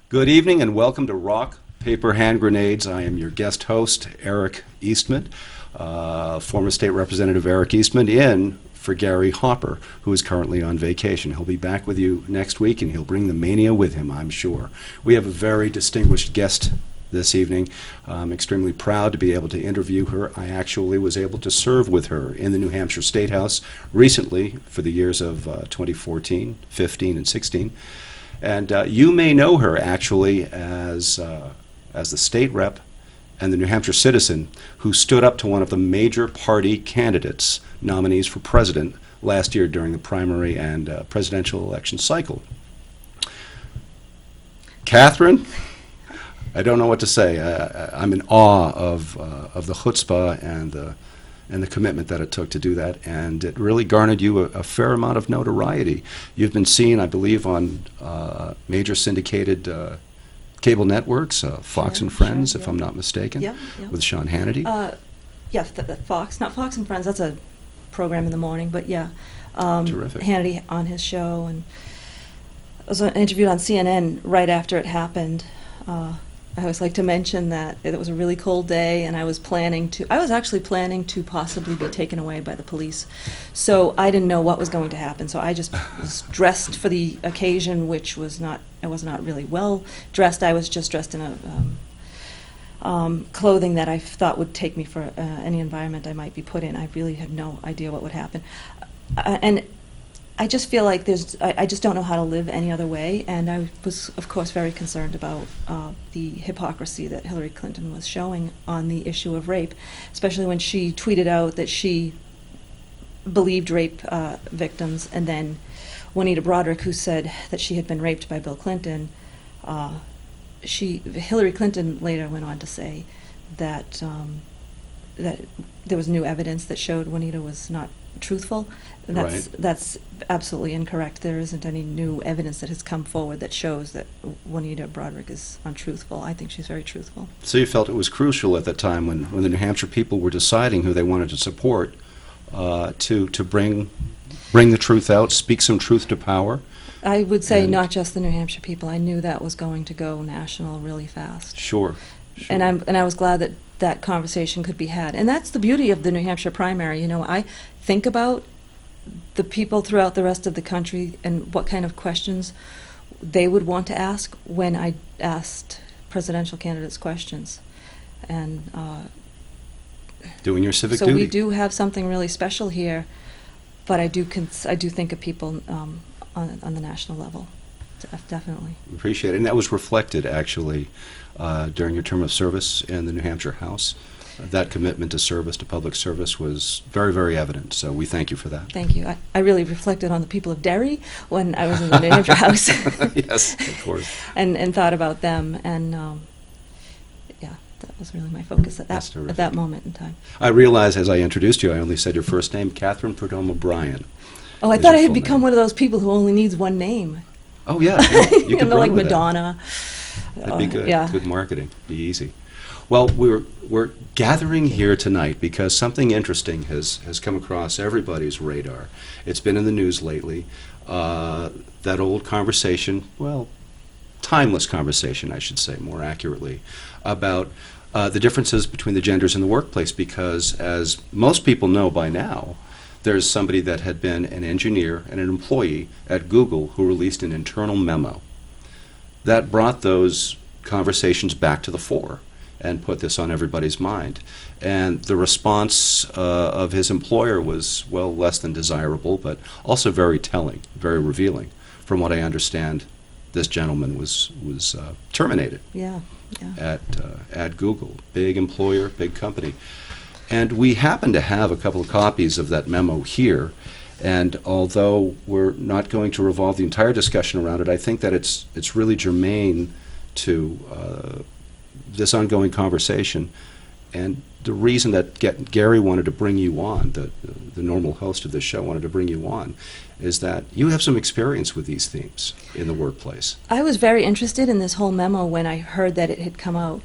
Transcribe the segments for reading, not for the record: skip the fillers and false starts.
Good evening and welcome to Rock, Paper, Hand Grenades. I am your guest host, Eric Eastman, former State Representative Eric Eastman, in for Gary Hopper, who is currently on vacation. He'll be back with you next week and he'll bring the mania with him, I'm sure. We have a very distinguished guest this evening. I'm extremely proud to be able to interview her. I actually was able to serve with her in the New Hampshire State House recently for the years of 2014, 15, and 16. And you may know her actually as the state rep and the New Hampshire citizen who stood up to one of the major party candidates, nominees for president, last year during the primary and presidential election cycle. Katherine, I don't know what to say. I'm in awe of the chutzpah and the commitment that it took to do that, and it really garnered you a fair amount of notoriety. You've been seen, I believe, on major syndicated cable networks, Fox and Friends, if I'm not mistaken, with Sean Hannity. Yes, Fox, not Fox and Friends. That's a program in the morning, but yeah, Terrific. Hannity on his show, and I was interviewed on CNN right after it happened. I always like to mention that it was a really cold day, and I was actually planning to possibly be taken away by the police. So I didn't know what was going to happen. So I just was dressed for the occasion, which was I was not really well dressed. I was just dressed in a clothing that I thought would take me for any environment I might be put in. I really had no idea what would happen. And I just feel like I just don't know how to live any other way, and I was, of course, very concerned about the hypocrisy that Hillary Clinton was showing on the issue of rape, especially when she tweeted out that she believed rape victims, and then Juanita Broaddrick, who said that she had been raped by Bill Clinton, Hillary Clinton later went on to say that that there was new evidence that showed Juanita was not truthful. That's absolutely incorrect. There isn't any new evidence that has come forward that shows that Juanita Broaddrick is untruthful. I think she's very truthful. So you felt it was crucial at that time when the New Hampshire people were deciding who they wanted to support to bring the truth out, speak some truth to power? I would say not just the New Hampshire people. I knew that was going to go national really fast. Sure. And I was glad that conversation could be had. And that's the beauty of the New Hampshire primary. You know, I think about the people throughout the rest of the country and what kind of questions they would want to ask when I asked presidential candidates questions. And doing your civic so duty. we do have something really special here, but I do think of people on the national level, definitely. Appreciate it. And that was reflected, actually, during your term of service in the New Hampshire House. That commitment to service, to public service, was very, very evident. So we thank you for that. Thank you. I really reflected on the people of Derry when I was in the New Hampshire House. Yes, of course. and thought about them. And, yeah, that was really my focus at that moment in time. I realize as I introduced you, I only said your first name, Katherine Prudhomme O'Brien. Oh, I thought I had become one of those people who only needs one name. Oh, yeah. You could like Madonna. That'd be good. Yeah. Good marketing. Be easy. Well, we're gathering here tonight because something interesting has come across everybody's radar. It's been in the news lately. That old conversation, well, timeless conversation, I should say, more accurately, about the differences between the genders in the workplace, because as most people know by now, there's somebody that had been an engineer and an employee at Google who released an internal memo that brought those conversations back to the fore and put this on everybody's mind. And the response of his employer was, well, less than desirable, but also very telling, very revealing. From what I understand, this gentleman was terminated. Yeah. At Google. Big employer, big company. And we happen to have a couple of copies of that memo here. And although we're not going to revolve the entire discussion around it, I think that it's really germane to this ongoing conversation. And the reason that Gary wanted to bring you on, the normal host of this show wanted to bring you on, is that you have some experience with these themes in the workplace. I was very interested in this whole memo when I heard that it had come out.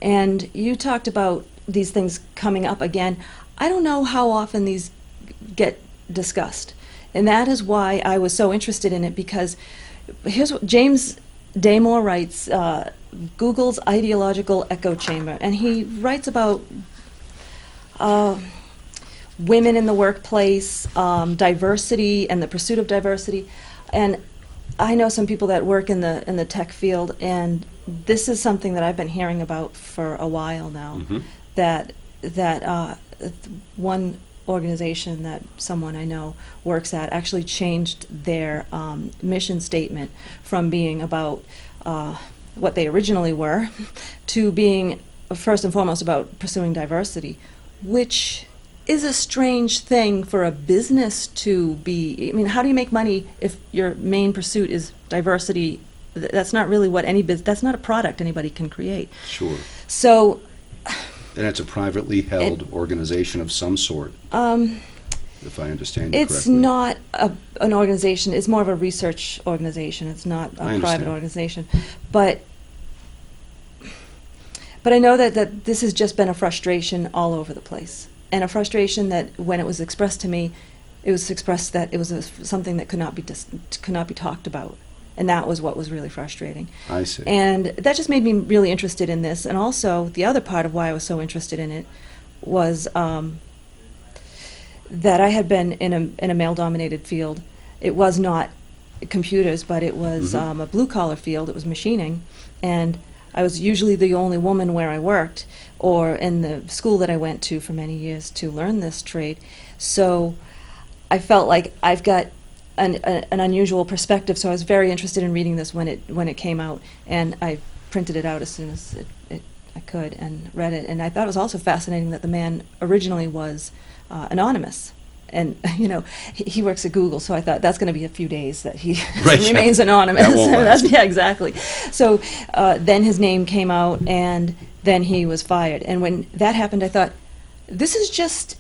And you talked about these things coming up again. I don't know how often these get discussed. And that is why I was so interested in it, because here's what James Damore writes Google's ideological echo chamber, and he writes about women in the workplace, diversity, and the pursuit of diversity. And I know some people that work in the tech field, and this is something that I've been hearing about for a while now. Mm-hmm. That one organization that someone I know works at actually changed their mission statement from being about what they originally were to being first and foremost about pursuing diversity, which is a strange thing for a business to be. I mean, how do you make money if your main pursuit is diversity? That's not really what any business, that's not a product anybody can create. Sure. So. And it's a privately held organization of some sort, if I understand you correctly. It's not an organization. It's more of a research organization. It's not a private organization. But I know that this has just been a frustration all over the place. And a frustration that when it was expressed to me, it was expressed that it was something that could not be talked about. And that was what was really frustrating. I see. And that just made me really interested in this. And also, the other part of why I was so interested in it was that I had been in a male-dominated field. It was not computers, but it was a blue-collar field. It was machining. And I was usually the only woman where I worked, or in the school that I went to for many years to learn this trade. So I felt like I've got an unusual perspective, so I was very interested in reading this when it came out, and I printed it out as soon as I could and read it. And I thought it was also fascinating that the man originally was anonymous, and he works at Google, so I thought that's going to be a few days that he remains anonymous. That won't last. Yeah, exactly. So then his name came out, and then he was fired. And when that happened, I thought, this is just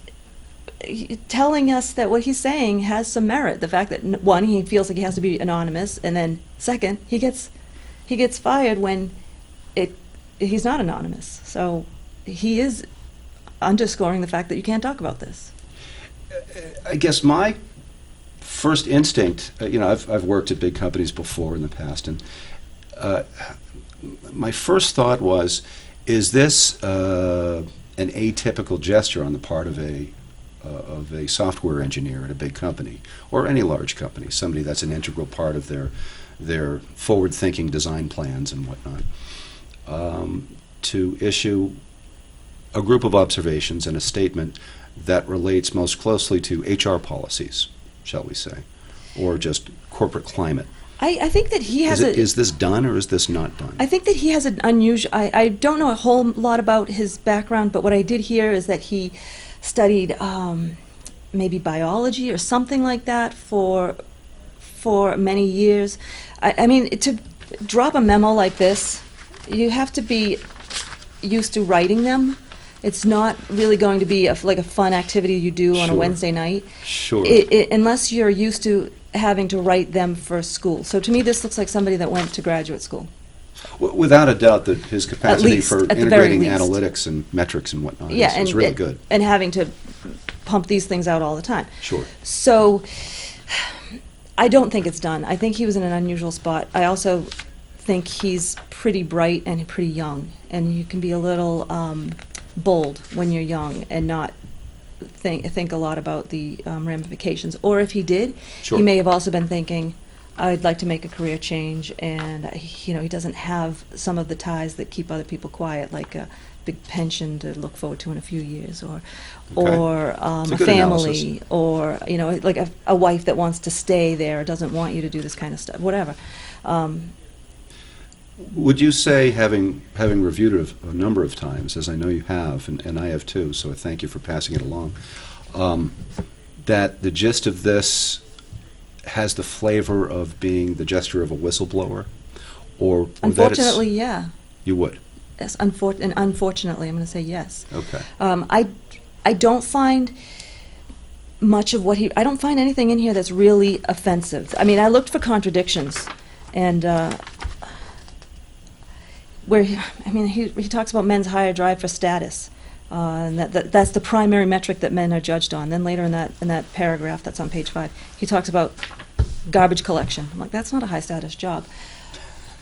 telling us that what he's saying has some merit. The fact that one, he feels like he has to be anonymous, and then second, he gets fired when he's not anonymous. So he is underscoring the fact that you can't talk about this. I guess my first instinct, I've worked at big companies before in the past, and my first thought was, is this an atypical gesture on the part of a software engineer at a big company or any large company, somebody that's an integral part of their forward-thinking design plans and whatnot, to issue a group of observations and a statement that relates most closely to HR policies, shall we say, or just corporate climate. I think that he has is this done or is this not done? I think that he has an unusual. I don't know a whole lot about his background, but what I did hear is that he studied maybe biology or something like that for many years. I mean, to drop a memo like this, you have to be used to writing them. It's not really going to be like a fun activity you do on a Wednesday night. Sure. Unless you're used to having to write them for school. So to me, this looks like somebody that went to graduate school. Without a doubt that his capacity least, for at the integrating very least. analytics and metrics and whatnot is and really good. And having to pump these things out all the time. Sure. So I don't think it's done. I think he was in an unusual spot. I also think he's pretty bright and pretty young. And you can be a little bold when you're young and not think a lot about the ramifications. Or if he did, Sure. he may have also been thinking, I'd like to make a career change, and he doesn't have some of the ties that keep other people quiet, like a big pension to look forward to in a few years, or It's a good family, analysis. or like a wife that wants to stay there, doesn't want you to do this kind of stuff, whatever. Would you say, having reviewed it a number of times, as I know you have, and I have too, so thank you for passing it along, that the gist of this has the flavor of being the gesture of a whistleblower? Or Unfortunately, yeah. You would? Yes, unfortunately, I'm going to say yes. Okay. I don't find much of what I don't find anything in here that's really offensive. I mean, I looked for contradictions, and he talks about men's higher drive for status, and that's the primary metric that men are judged on. Then later in that paragraph that's on page 5, he talks about garbage collection. I'm like, that's not a high status job.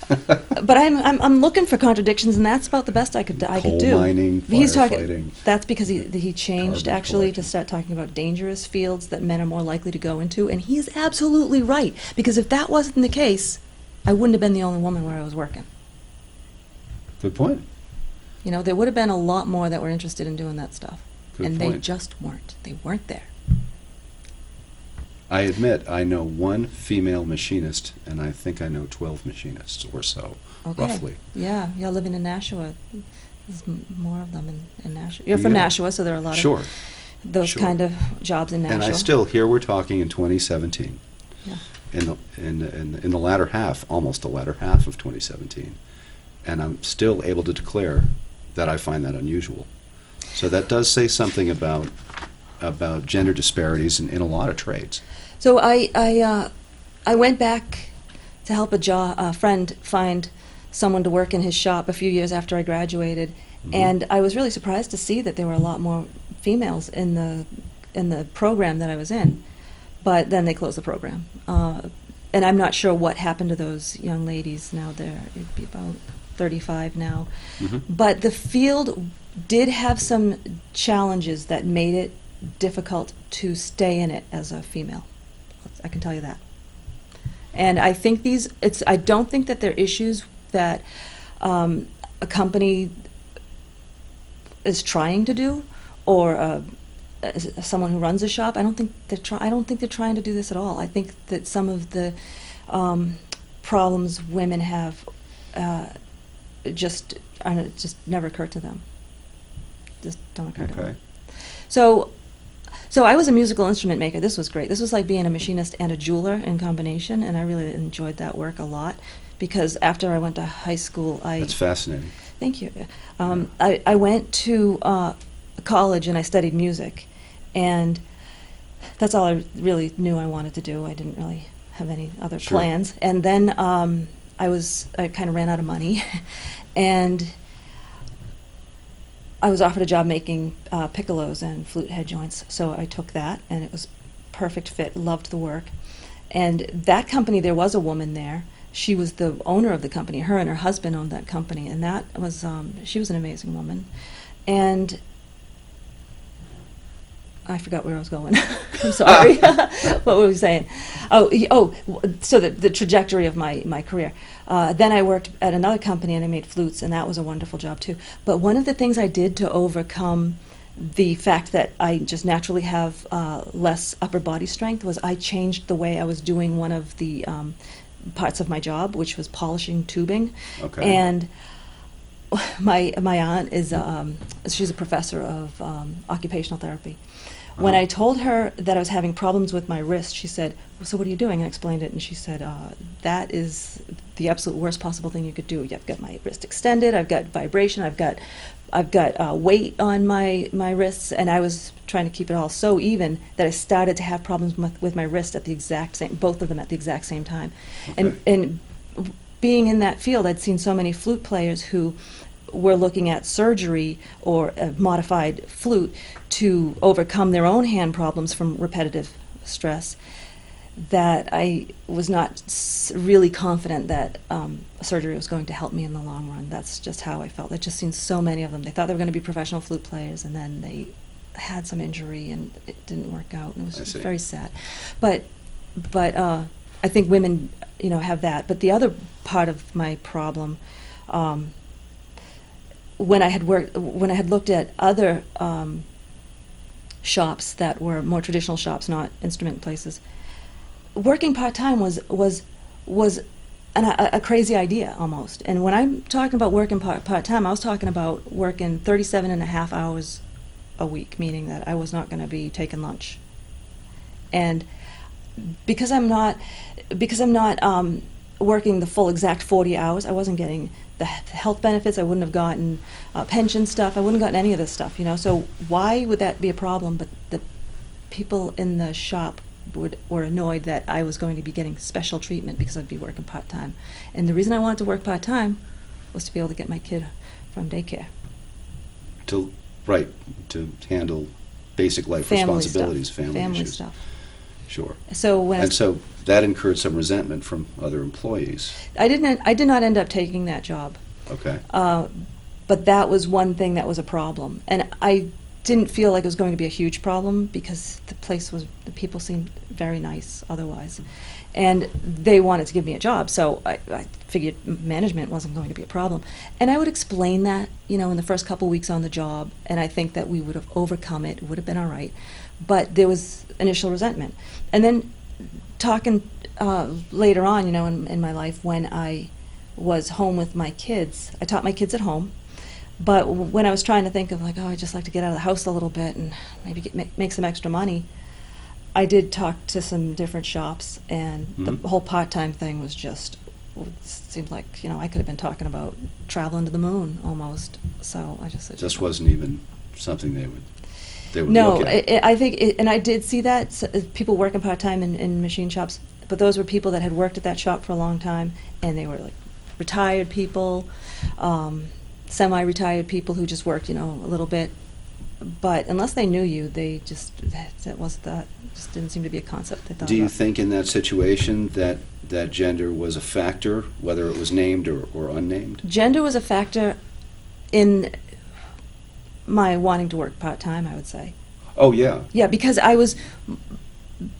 But I'm looking for contradictions, and that's about the best I could do. Coal mining, He's talking. firefighting, That's because he changed garbage actually to collection. start talking about dangerous fields that men are more likely to go into, and he's absolutely right. Because if that wasn't the case, I wouldn't have been the only woman where I was working. Good point. You know, there would have been a lot more that were interested in doing that stuff, Good and they point. just weren't. They weren't there. I admit I know one female machinist, and I think I know 12 machinists or so, Okay. roughly. Yeah, living in Nashua. There's more of them in Nashua. You're from Yeah. Nashua, so there are a lot Sure. of those Sure. kind of jobs in Nashua. And I still, here we're talking in 2017, Yeah. in the latter half, almost the latter half of 2017, and I'm still able to declare that I find that unusual. So that does say something about gender disparities in a lot of trades. So I went back to help a friend find someone to work in his shop a few years after I graduated, and I was really surprised to see that there were a lot more females in the program that I was in. But then they closed the program, and I'm not sure what happened to those young ladies. Now it'd be about 35 now. But the field did have some challenges that made it difficult to stay in it as a female. I can tell you that. And I think I don't think that they're issues that a company is trying to do, or someone who runs a shop. I don't think they're trying to do this at all. I think that some of the problems women have just never occur to them. Just don't occur to them. So I was a musical instrument maker. This was great. This was like being a machinist and a jeweler in combination, and I really enjoyed that work a lot, because after I went to high school, That's fascinating. Thank you. I went to college and I studied music, and that's all I really knew I wanted to do. I didn't really have any other Sure. plans. And then I kind of ran out of money, and I was offered a job making piccolos and flute head joints, so I took that, and it was perfect fit. Loved the work, and that company, there was a woman there. She was the owner of the company. Her and her husband owned that company, and that was she was an amazing woman. And I forgot where I was going. I'm sorry. What were we saying? So the trajectory of my career. Then I worked at another company and I made flutes, and that was a wonderful job too. But one of the things I did to overcome the fact that I just naturally have less upper body strength was I changed the way I was doing one of the parts of my job, which was polishing tubing. Okay. And my aunt is she's a professor of occupational therapy. When I told her that I was having problems with my wrist, she said, "Well, so what are you doing?" And I explained it, and she said, "That is the absolute worst possible thing you could do. I've got my wrist extended, I've got vibration, I've got weight on my wrists, and I was trying to keep it all so even that I started to have problems with my wrist at the exact same, both of them at the exact same time." Okay. And being in that field, I'd seen so many flute players who were looking at surgery or a modified flute to overcome their own hand problems from repetitive stress, that I was not really confident that surgery was going to help me in the long run. That's just how I felt. I'd just seen so many of them. They thought they were going to be professional flute players, and then they had some injury and it didn't work out, and it was very sad. But I think women, have that. But the other part of my problem, when I had looked at other shops that were more traditional shops, not instrument places, working part-time was a crazy idea almost. And when I'm talking about working part-time, I was talking about working 37 and a half hours a week, meaning that I was not going to be taking lunch. And because I'm not working the full exact 40 hours, I wasn't getting the health benefits. I wouldn't have gotten pension stuff. I wouldn't have gotten any of this stuff, So why would that be a problem? But the people in the shop were annoyed that I was going to be getting special treatment because I'd be working part-time. And the reason I wanted to work part-time was to be able to get my kid from daycare. To handle basic life Family responsibilities, stuff. family issues. Stuff. Sure. So when And so that incurred some resentment from other employees. I did not end up taking that job. Okay. But that was one thing that was a problem, and I didn't feel like it was going to be a huge problem because the people seemed very nice otherwise, and they wanted to give me a job, so I figured management wasn't going to be a problem. And I would explain that, in the first couple weeks on the job, and I think that we would have overcome it. It would have been all right, but there was initial resentment. And then talking later on, in my life when I was home with my kids, I taught my kids at home. But when I was trying to think of I'd just like to get out of the house a little bit and maybe make some extra money, I did talk to some different shops, and the whole part-time thing was just, it seemed like, I could have been talking about traveling to the moon almost. So I just said, Just wasn't even something they would no, look at. I think, and I did see that, people working part-time in machine shops, but those were people that had worked at that shop for a long time, and they were retired people, semi-retired people who just worked, a little bit. But unless they knew you, they just didn't seem to be a concept they thought Do you about. think in that situation that gender was a factor, whether it was named or unnamed? Gender was a factor in my wanting to work part-time, I would say. Oh, yeah. Yeah, because I was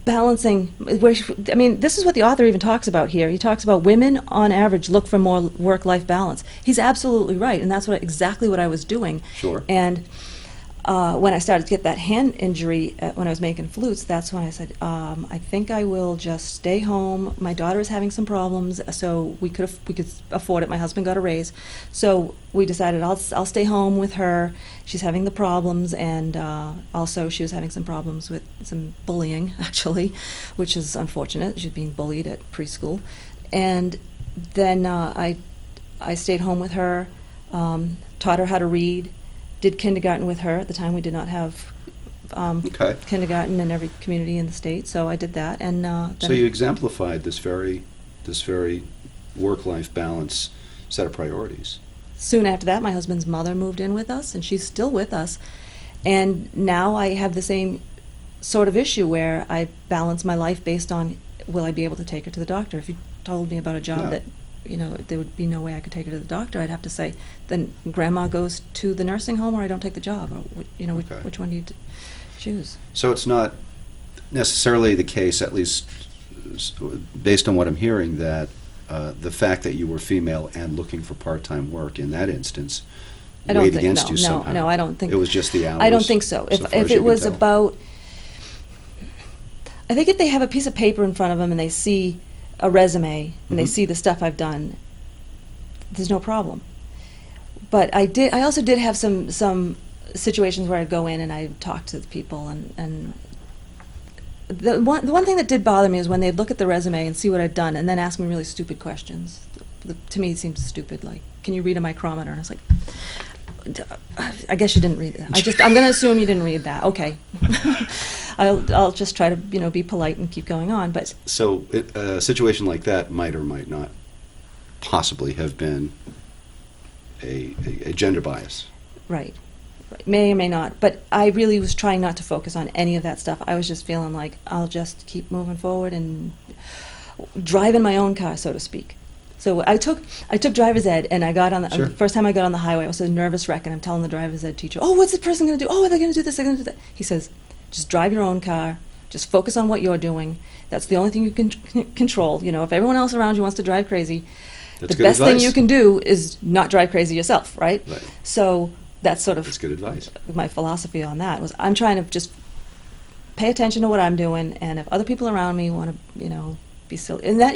balancing, this is what the author even talks about here. He talks about women, on average, look for more work-life balance. He's absolutely right, and that's exactly what I was doing. Sure. And when I started to get that hand injury when I was making flutes, that's when I said, I think I will just stay home. My daughter is having some problems, so we could afford it. My husband got a raise, so we decided I'll stay home with her. She's having the problems, and also she was having some problems with some bullying, actually, which is unfortunate. She's being bullied at preschool, and then I stayed home with her, taught her how to read. Did kindergarten with her. At the time, we did not have kindergarten in every community in the state, so I did that. And then so you exemplified this very work-life balance set of priorities. Soon after that, my husband's mother moved in with us, and she's still with us. And now I have the same sort of issue where I balance my life based on, will I be able to take her to the doctor? If you told me about a job that there would be no way I could take her to the doctor, I'd have to say, then Grandma goes to the nursing home, or I don't take the job, or which one do you choose? So it's not necessarily the case, at least based on what I'm hearing, that the fact that you were female and looking for part-time work in that instance weighed against you somehow. No, I don't think it was just the hours. I don't think so. If it was about, I think if they have a piece of paper in front of them and they see a resume and they see the stuff I've done, there's no problem. But I also did have some situations where I'd go in and I'd talk to the people, and the one thing that did bother me is when they'd look at the resume and see what I'd done and then ask me really stupid questions. To me, it seemed stupid, like, can you read a micrometer? And I was like, I guess you didn't read that. I'm going to assume you didn't read that. Okay. I'll just try to be polite and keep going on. But so a situation like that might or might not possibly have been a gender bias. Right. May or may not. But I really was trying not to focus on any of that stuff. I was just feeling like I'll just keep moving forward and driving my own car, so to speak. So I took driver's ed, and I got on the first time I got on the highway, I was a nervous wreck, and I'm telling the driver's ed teacher, "Oh, what's this person going to do? Oh, they're going to do this, they're going to do that." He says, "Just drive your own car. Just focus on what you're doing. That's the only thing you can control. If everyone else around you wants to drive crazy, the best thing you can do is not drive crazy yourself, right?" So that's good advice. My philosophy on that was I'm trying to just pay attention to what I'm doing, and if other people around me want to, be silly. And that,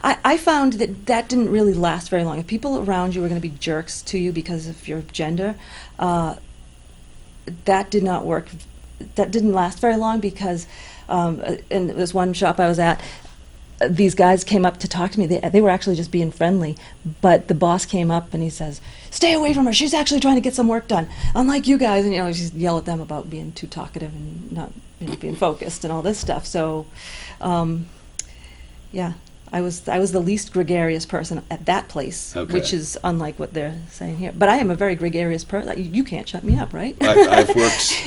I found that didn't really last very long. If people around you were going to be jerks to you because of your gender, that did not work. That didn't last very long because in this one shop I was at, these guys came up to talk to me. They were actually just being friendly, but the boss came up and he says, "Stay away from her. She's actually trying to get some work done. Unlike you guys." And just yell at them about being too talkative and not being focused and all this stuff. So, yeah, I was the least gregarious person at that place, which is unlike what they're saying here. But I am a very gregarious person. You can't shut me up, right? I've worked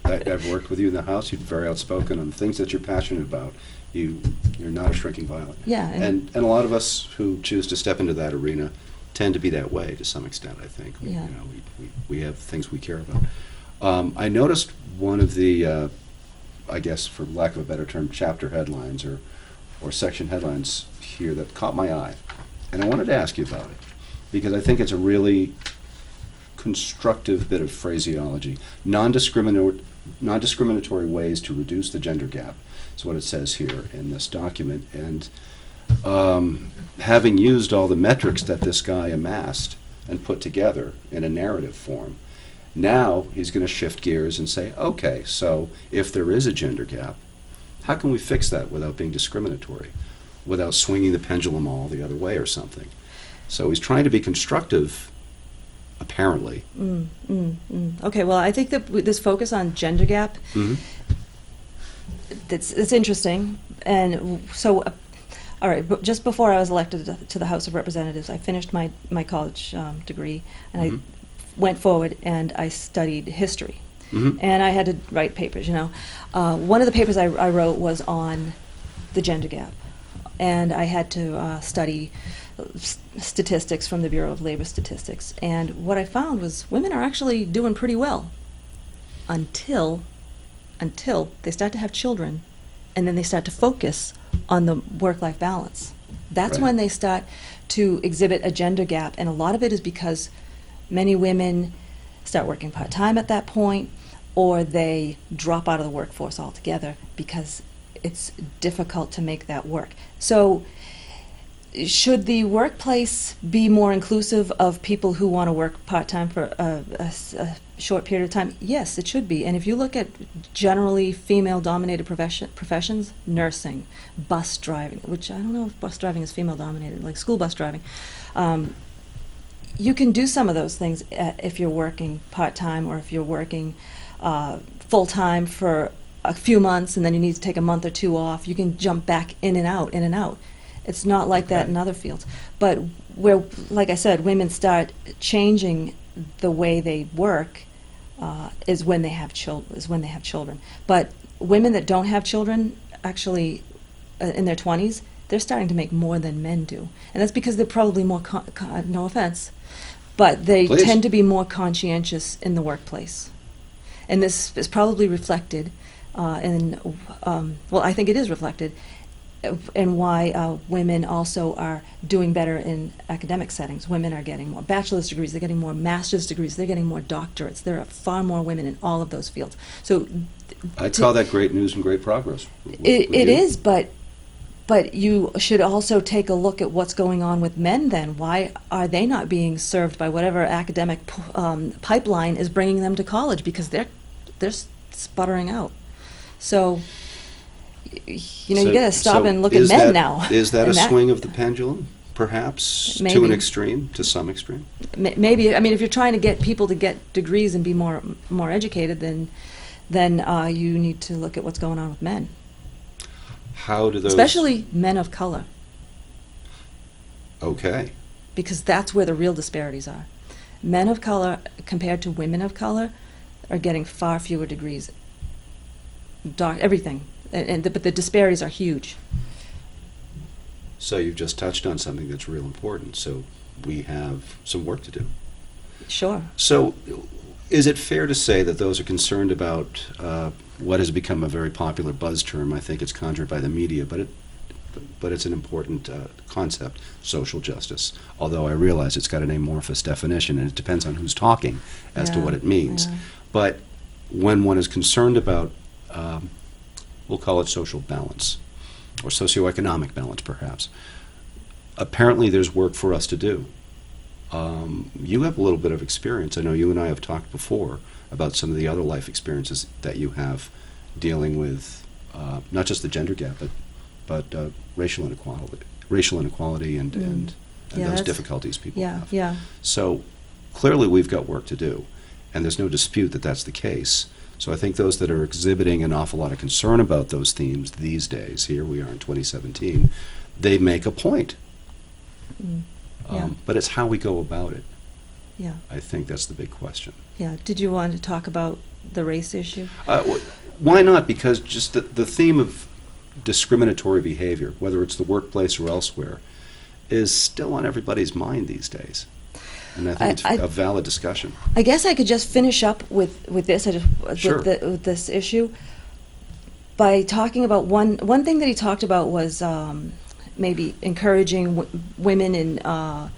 I've worked with you in the House. You're very outspoken on the things that you're passionate about. You're not a shrinking violet. Yeah. And a lot of us who choose to step into that arena tend to be that way to some extent, I think. Yeah. We have things we care about. I noticed one of the, I guess for lack of a better term, chapter headlines or section headlines here that caught my eye. And I wanted to ask you about it because I think it's a really constructive bit of phraseology. Non-discriminatory ways to reduce the gender gap is what it says here in this document. And having used all the metrics that this guy amassed and put together in a narrative form, now he's going to shift gears and say, okay, so if there is a gender gap, how can we fix that without being discriminatory, without swinging the pendulum all the other way or something? So he's trying to be constructive, apparently. Okay, well, I think that this focus on gender gap, it's interesting. And so, all right, but just before I was elected to the House of Representatives, I finished my college degree, and I went forward and I studied history. And I had to write papers, One of the papers I wrote was on the gender gap. And I had to study statistics from the Bureau of Labor Statistics. And what I found was women are actually doing pretty well until they start to have children, and then they start to focus on the work-life balance. That's when they start to exhibit a gender gap, and a lot of it is because many women start working part-time at that point, or they drop out of the workforce altogether because it's difficult to make that work. So should the workplace be more inclusive of people who want to work part-time for a short period of time? Yes, it should be. And if you look at generally female-dominated professions, nursing, bus driving, which I don't know if bus driving is female-dominated, like school bus driving, you can do some of those things if you're working part-time or if you're working full-time for a few months and then you need to take a month or two off. You can jump back in and out, in and out. It's not like that in other fields. But where, like I said, women start changing the way they work is when they have children. But women that don't have children, actually, in their 20s, they're starting to make more than men do, and that's because they're probably more. No offense, but they tend to be more conscientious in the workplace, and this is probably reflected in. Well, I think it is reflected and why women also are doing better in academic settings. Women are getting more bachelor's degrees, they're getting more master's degrees, they're getting more doctorates. There are far more women in all of those fields. So I call that great news and great progress. It is, but you should also take a look at what's going on with men then. Why are they not being served by whatever academic pipeline is bringing them to college? Because they're sputtering out. So you got to stop and look at men now. Is that a swing of the pendulum, perhaps, maybe. To an extreme, to some extreme? Maybe. I mean, if you're trying to get people to get degrees and be more educated, then you need to look at what's going on with men. How do those... Especially men of color. Okay. Because that's where the real disparities are. Men of color, compared to women of color, are getting far fewer degrees. Everything. But the disparities are huge. So you've just touched on something that's real important. So we have some work to do. Sure. So is it fair to say that those are concerned about what has become a very popular buzz term? I think it's conjured by the media, but it's an important concept, social justice. Although I realize it's got an amorphous definition, and it depends on who's talking as to what it means. Yeah. But when one is concerned about we'll call it social balance, or socioeconomic balance, perhaps. Apparently, there's work for us to do. You have a little bit of experience. I know you and I have talked before about some of the other life experiences that you have dealing with not just the gender gap, but racial inequality, and those difficulties people have. Yeah. So clearly, we've got work to do, and there's no dispute that that's the case. So I think those that are exhibiting an awful lot of concern about those themes these days, here we are in 2017, they make a point. But it's how we go about it. Yeah. I think that's the big question. Yeah. Did you want to talk about the race issue? Why not? Because just the theme of discriminatory behavior, whether it's the workplace or elsewhere, is still on everybody's mind these days. And I think it's a valid discussion. I guess I could just finish up with this, Sure. with this issue, by talking about one thing that he talked about was maybe encouraging women in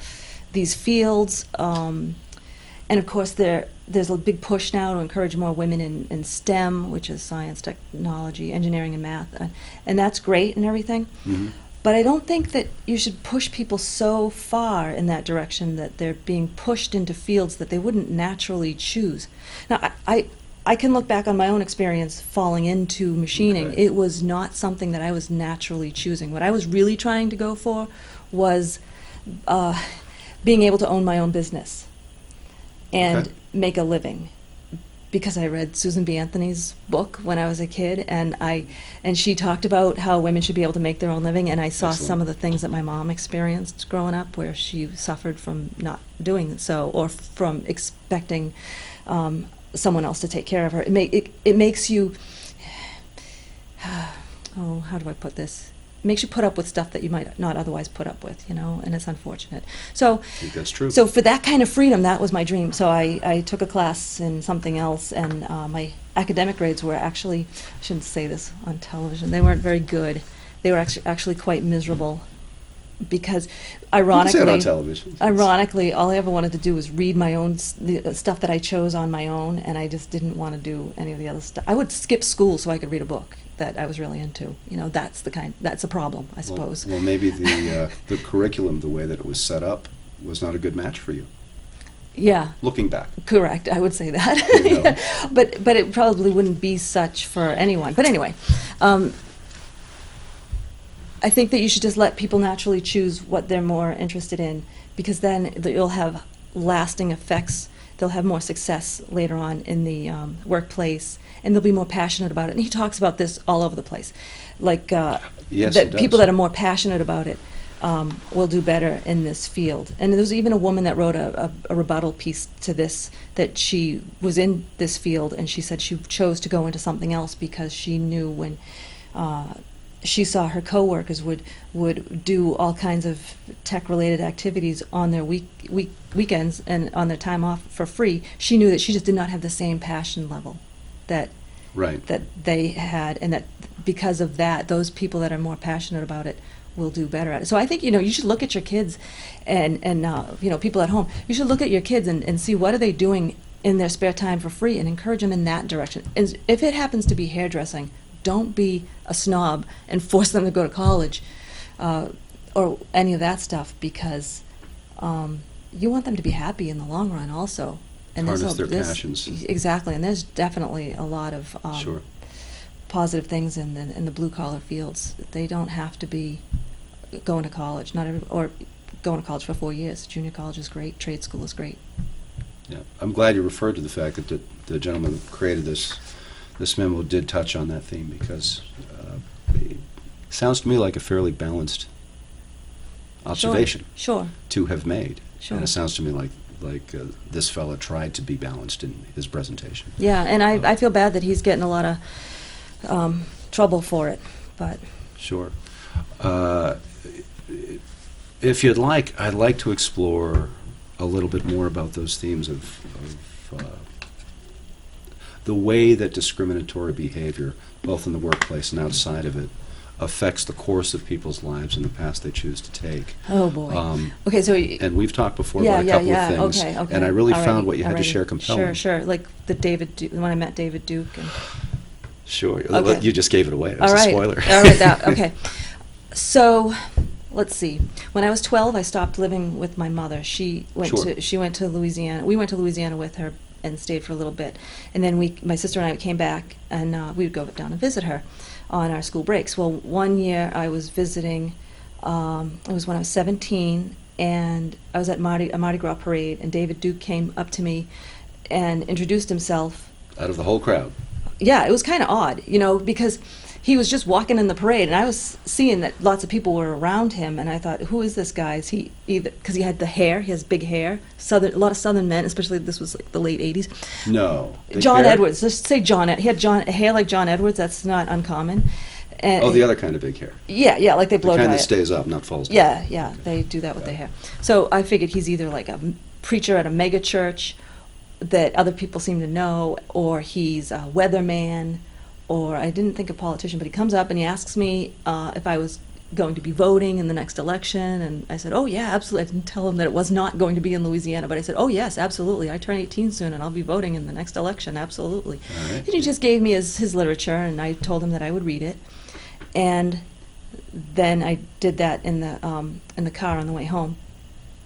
these fields, and of course there's a big push now to encourage more women in STEM, which is science, technology, engineering, and math, and that's great and everything. Mm-hmm. But I don't think that you should push people so far in that direction that they're being pushed into fields that they wouldn't naturally choose. Now, I can look back on my own experience falling into machining. Okay. It was not something that I was naturally choosing. What I was really trying to go for was being able to own my own business and Okay. make a living. Because I read Susan B. Anthony's book when I was a kid, and she talked about how women should be able to make their own living, and I saw Excellent. some of the things that my mom experienced growing up, where she suffered from not doing so, or from expecting someone else to take care of her. It makes you, oh, how do I put this? It makes you put up with stuff that you might not otherwise put up with, and it's unfortunate. So, I think that's true. so for that kind of freedom, that was my dream. So I took a class in something else, and my academic grades were actually, I shouldn't say this on television, they weren't very good. They were actually quite miserable, because ironically, You can say it on television. ironically, all I ever wanted to do was read my own the stuff that I chose on my own, and I just didn't want to do any of the other stuff. I would skip school so I could read a book that I was really into. That's a problem, I suppose. Well, maybe the curriculum, the way that it was set up, was not a good match for you. Yeah, Looking back. correct. I would say that. You know. but it probably wouldn't be such for anyone. But anyway, I think that you should just let people naturally choose what they're more interested in, because then you'll have lasting effects. They'll have more success later on in the workplace, and they'll be more passionate about it. And he talks about this all over the place, like Yes, he that does. people that are more passionate about it will do better in this field. And there's even a woman that wrote a rebuttal piece to this, that she was in this field, and she said she chose to go into something else because she knew when she saw her coworkers would do all kinds of tech-related activities on their weekends and on their time off for free. She knew that she just did not have the same passion level that Right. that they had, and that because of that, those people that are more passionate about it will do better at it. So I think you should look at your kids, and people at home. You should look at your kids and see what are they doing in their spare time for free, and encourage them in that direction. And if it happens to be hairdressing, don't be a snob and force them to go to college or any of that stuff, because you want them to be happy in the long run also. And Harness their passions. Exactly, and there's definitely a lot of Sure. positive things in the blue collar fields. They don't have to be going to college, or going to college for 4 years. Junior college is great. Trade school is great. Yeah. I'm glad you referred to the fact that the gentleman who created this memo did touch on that theme, because it sounds to me like a fairly balanced observation Sure. to have made. Sure. And it sounds to me like this fella tried to be balanced in his presentation. Yeah, and I feel bad that he's getting a lot of trouble for it, but Sure. If you'd like, I'd like to explore a little bit more about those themes of the way that discriminatory behavior, both in the workplace and outside of it, affects the course of people's lives and the path they choose to take. oh boy. Okay, so And we've talked before yeah, about a yeah, couple yeah. of things, Okay. and I really Alrighty, found what you had to alrighty. share compelling. Sure. Like when I met David Duke. And, Sure. Okay. You just gave it away. It all was right. a spoiler. All right. Okay. So, let's see. When I was 12, I stopped living with my mother. She went Sure. to Louisiana. We went to Louisiana with her and stayed for a little bit. And then my sister and I came back, and we would go down and visit her on our school breaks. Well, one year I was visiting. It was when I was 17, and I was at a Mardi Gras parade, and David Duke came up to me and introduced himself. Out of the whole crowd. Yeah, it was kind of odd, because he was just walking in the parade, and I was seeing that lots of people were around him, and I thought, who is this guy? Is he either, because he had the hair, he has big hair, a lot of Southern men, especially this was like the late 80s. No. John Edwards, let's say John, he had hair like John Edwards, that's not uncommon. And Oh, the other kind of big hair. yeah, like they blow The kind dry that it. stays up, not falls down. Yeah, they do that with their hair. So I figured he's either like a preacher at a mega church that other people seem to know, or he's a weatherman, or I didn't think a politician, but he comes up and he asks me if I was going to be voting in the next election, and I said, oh yeah, absolutely. I didn't tell him that it was not going to be in Louisiana, but I said, oh yes, absolutely. I turn 18 soon, and I'll be voting in the next election, absolutely. All right. And he just gave me his literature, and I told him that I would read it. And then I did that in the car on the way home,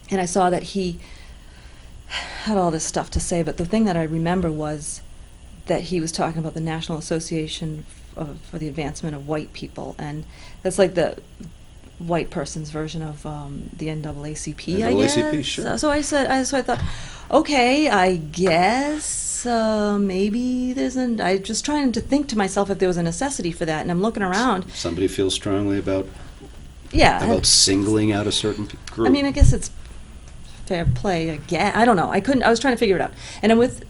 and I saw that he had all this stuff to say, but the thing that I remember was that he was talking about the National Association for the Advancement of White People, and that's like the white person's version of the NAACP, I guess. NAACP, sure. So I thought, okay, I guess maybe there's I was just trying to think to myself if there was a necessity for that, and I'm looking around. Somebody feels strongly about singling out a certain group. I mean, I guess it's fair play again. I don't know. I was trying to figure it out. And I'm with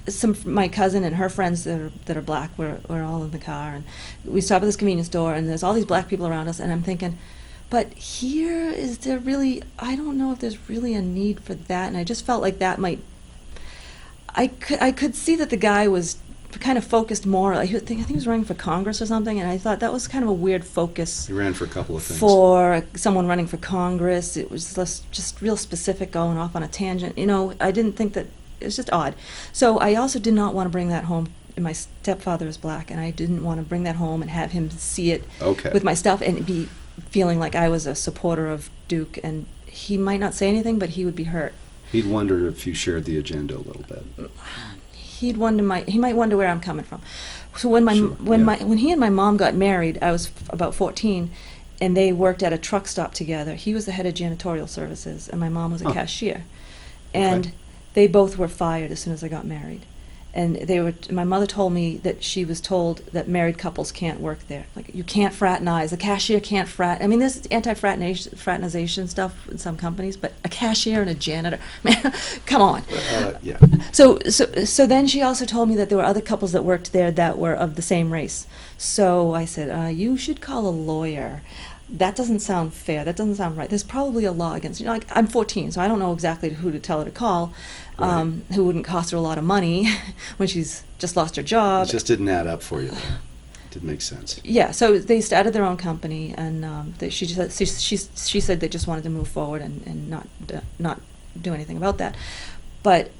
my cousin and her friends that are black. We're all in the car, and we stop at this convenience store, and there's all these black people around us, and I'm thinking, but here, is there really, I don't know if there's really a need for that, and I just felt like that might, I could see that the guy was kind of focused more, I think he was running for Congress or something, and I thought that was kind of a weird focus. He ran for a couple of things. For someone running for Congress, it was just real specific, going off on a tangent. I didn't think that, it was just odd. So I also did not want to bring that home. My stepfather is black, and I didn't want to bring that home and have him see it with my stuff and be feeling like I was a supporter of Duke, and he might not say anything, but he would be hurt. He'd wonder if you shared the agenda a little bit. He might wonder where I'm coming from. So when he and my mom got married, I was about 14, and they worked at a truck stop together. He was the head of janitorial services, and my mom was a cashier. And they both were fired as soon as they got married. And my mother told me that she was told that married couples can't work there. Like, you can't fraternize. The cashier can't I mean, there's anti-fraternization stuff in some companies, but a cashier and a janitor, man, come on. Yeah. So then she also told me that there were other couples that worked there that were of the same race. So I said, you should call a lawyer. That doesn't sound fair. That doesn't sound right. There's probably a law against, like, I'm 14, so I don't know exactly who to tell her to call, who wouldn't cost her a lot of money when she's just lost her job. It just didn't add up for you. Didn't make sense. Yeah, so they started their own company, and she said they just wanted to move forward and not do anything about that. But